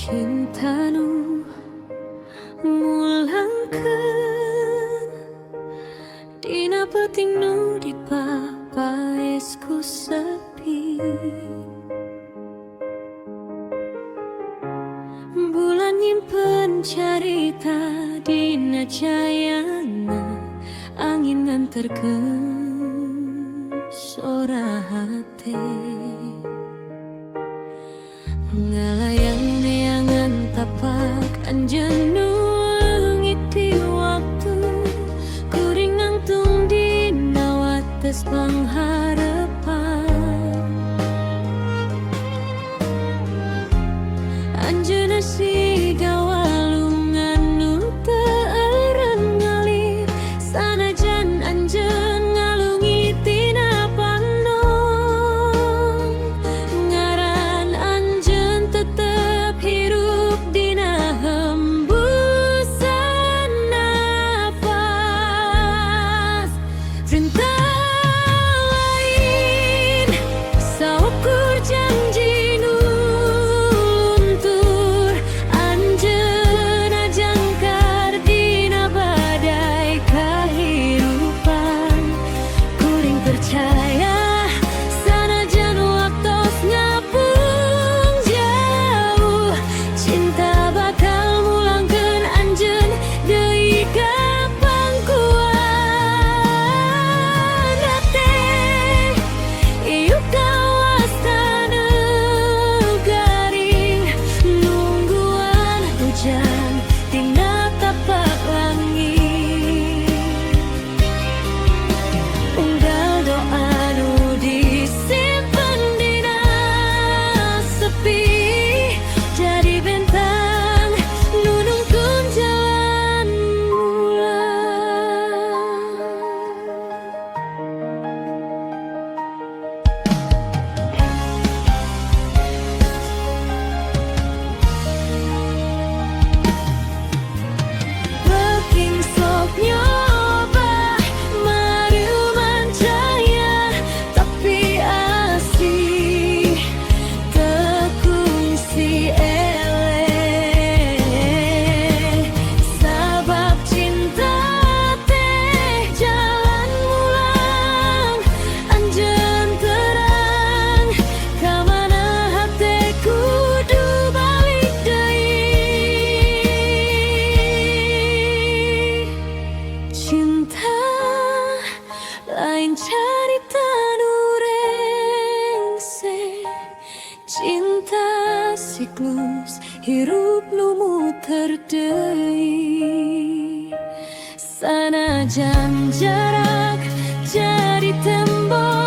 Cintanu mulangkeun dina peutingnu dipapaesku sepi. Bulan nyimpen carita dina cayana, angin nganterkeun sora hate. Ngalayang neangan tapak anjeun nu ngiti waktu, kuring nangtung dina wates pangharepan. Anjeunna siga walungan nu teu eureun ngalir, sanajan anjeun ngalungi tina panon. Ngaran anjeun tetep hirup dina hembusan nafas. Perintah lain saukur janji nu luntur, anjeunna jangkar dina badai kahirupan. Kuring percaya sanajan waktos ngapung jauh, cinta bakal mulangkeun anjeun deui ka pangkuan hate. Ieu kawastana garing nungguan hujan dina tapak langit. Unggal doa nu disimpen dina sepi, jadi bentang nu nungtun jalan mulang. Beuking sok nyoba mariuman jaya, tapi asih teu kungsi eleh. Sabab cinta teh jalan mulang, anjeun terang ka mana hate kudu balik deui. Cinta lain carita nu rengse, cinta siklus hirup nu muter deui. Sanajan jarak jadi tembok